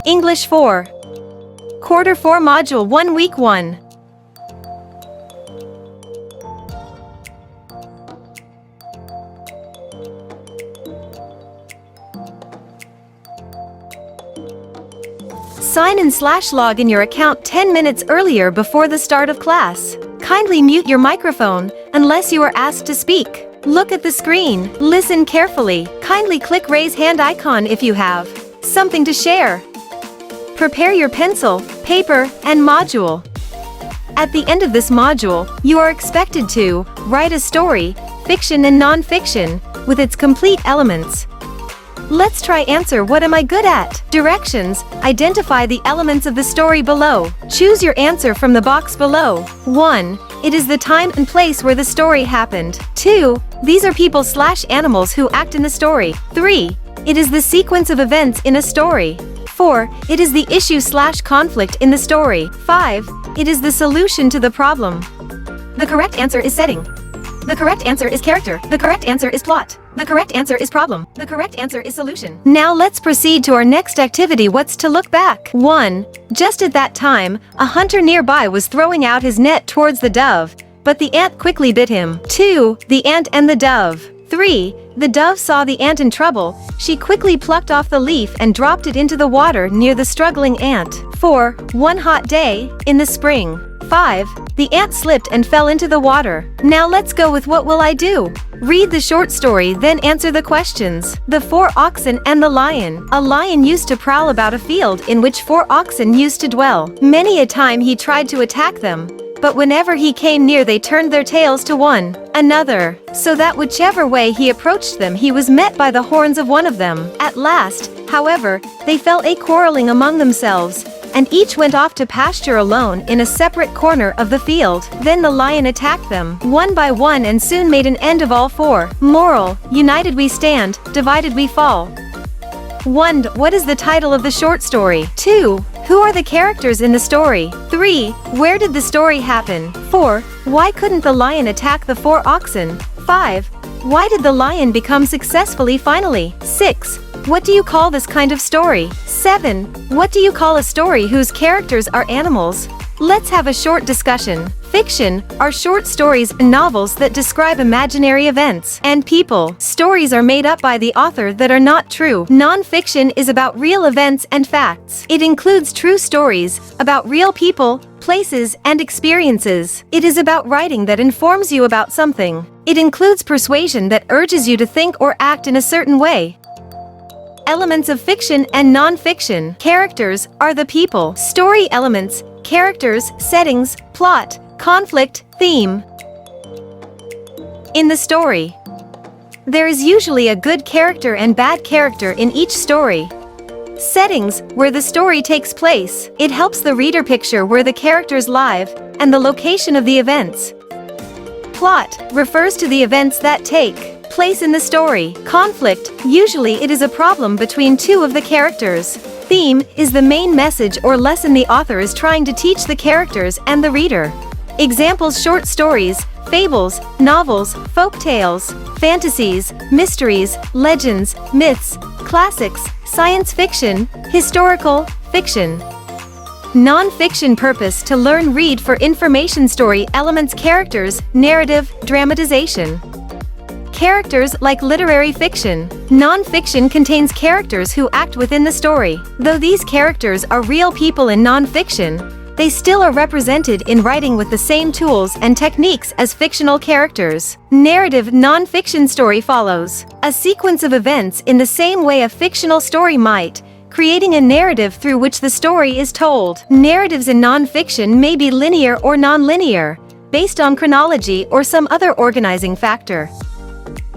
English 4. Quarter 4 Module 1 Week 1. Sign in/log in your account 10 minutes earlier before the start of class. Kindly mute your microphone unless you are asked to speak. Look at the screen, listen carefully. Kindly click raise hand icon if you have something to share. Prepare your pencil, paper, and module. At the end of this module, you are expected to write a story, fiction and non-fiction, with its complete elements. Let's try answer what am I good at? Directions: identify the elements of the story below. Choose your answer from the box below. 1. It is the time and place where the story happened. 2. These are people/animals who act in the story. 3. It is the sequence of events in a story. 4. It is the issue/conflict in the story. 5. It is the solution to the problem. The correct answer is setting. The correct answer is character. The correct answer is plot. The correct answer is problem. The correct answer is solution. Now let's proceed to our next activity. What's to look back? 1. Just at that time, a hunter nearby was throwing out his net towards the dove, but the ant quickly bit him. 2. The ant and the dove. 3. The dove saw the ant in trouble. She quickly plucked off the leaf and dropped it into the water near the struggling ant. 4. One hot day, in the spring. 5. The ant slipped and fell into the water. Now let's go with what will I do? Read the short story, then answer the questions. The 4 oxen and the lion. A lion used to prowl about a field in which 4 oxen used to dwell. Many a time he tried to attack them, but whenever he came near they turned their tails to one another, so that whichever way he approached them he was met by the horns of one of them. At last, however, they fell a quarreling among themselves, and each went off to pasture alone in a separate corner of the field. Then the lion attacked them, one by one, and soon made an end of all 4. Moral: united we stand, divided we fall. 1. What is the title of the short story? 2. Who are the characters in the story? 3. Where did the story happen? 4. Why couldn't the lion attack the 4 oxen? 5. Why did the lion become successfully finally? 6. What do you call this kind of story? 7. What do you call a story whose characters are animals? Let's have a short discussion. Fiction are short stories and novels that describe imaginary events and people. Stories are made up by the author that are not true. Non-fiction is about real events and facts. It includes true stories about real people, places, and experiences. It is about writing that informs you about something. It includes persuasion that urges you to think or act in a certain way. Elements of fiction and non-fiction. Characters are the people. Story elements: characters, settings, plot, conflict, theme. In the story, there is usually a good character and bad character in each story. Settings: where the story takes place. It helps the reader picture where the characters live and the location of the events. Plot refers to the events that take place in the story. Conflict: usually it is a problem between 2 of the characters. Theme is the main message or lesson the author is trying to teach the characters and the reader. Examples: short stories, fables, novels, folk tales, fantasies, mysteries, legends, myths, classics, science fiction, historical fiction. Non-fiction purpose: to learn, read for information. Story elements: characters, narrative, dramatization. Characters like literary fiction. Non-fiction contains characters who act within the story. Though these characters are real people in non-fiction, they still are represented in writing with the same tools and techniques as fictional characters. Narrative: non-fiction story follows a sequence of events in the same way a fictional story might, creating a narrative through which the story is told. Narratives in non-fiction may be linear or non-linear, based on chronology or some other organizing factor.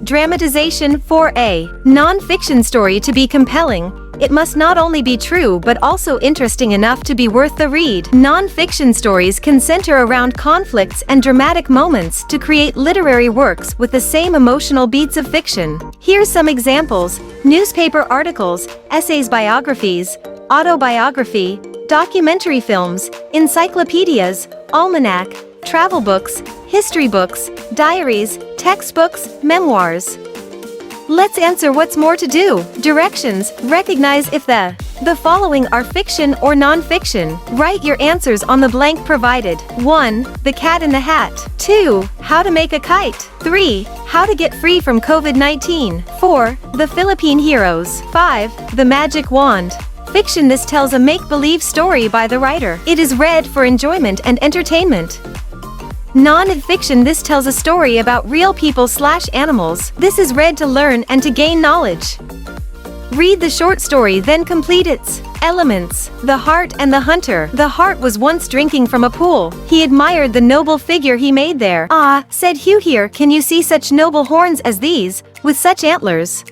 Dramatization. 4a. Non-fiction story: to be compelling, It must not only be true but also interesting enough to be worth the read. Non-fiction stories can center around conflicts and dramatic moments to create literary works with the same emotional beats of fiction. Here's some examples: newspaper articles, essays, biographies, autobiography, documentary films, encyclopedias, almanac, travel books, history books, diaries, textbooks, memoirs. Let's answer what's more to do. Directions: recognize if the following are fiction or non-fiction. Write your answers on the blank provided. 1. The Cat in the Hat. 2. How to make a kite. 3. How to get free from COVID-19. 4. The Philippine Heroes. 5. The Magic Wand. Fiction: this tells a make-believe story by the writer. It is read for enjoyment and entertainment. Non-fiction: this tells a story about real people/animals. This is read to learn and to gain knowledge. Read the short story, then complete its elements. The Hart and the Hunter. The hart was once drinking from a pool. He admired the noble figure he made there. "Ah," said Hugh, "here can you see such noble horns as these, with such antlers?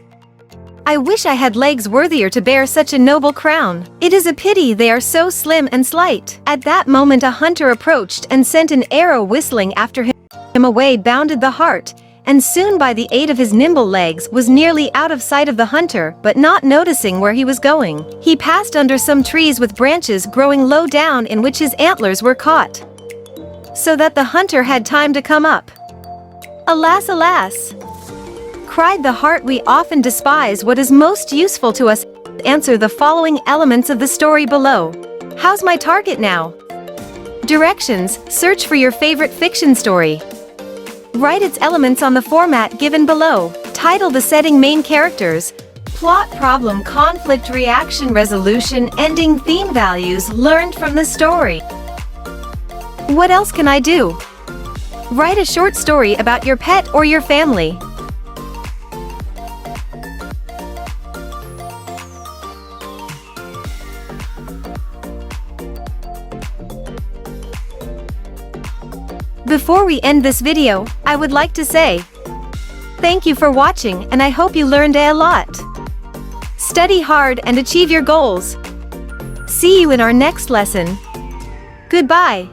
I wish I had legs worthier to bear such a noble crown. It is a pity they are so slim and slight." At that moment a hunter approached and sent an arrow whistling after him. Away bounded the hart, and soon by the aid of his nimble legs was nearly out of sight of the hunter, but not noticing where he was going, he passed under some trees with branches growing low down in which his antlers were caught, so that the hunter had time to come up. "Alas, alas!" cried the hart, "we often despise what is most useful to us." Answer the following elements of the story below. How's my target now? Directions: search for your favorite fiction story. Write its elements on the format given below. Title: the setting, main characters, plot, problem, conflict, reaction, resolution, ending, theme, values learned from the story. What else can I do? Write a short story about your pet or your family. Before we end this video, I would like to say thank you for watching, and I hope you learned a lot. Study hard and achieve your goals. See you in our next lesson. Goodbye.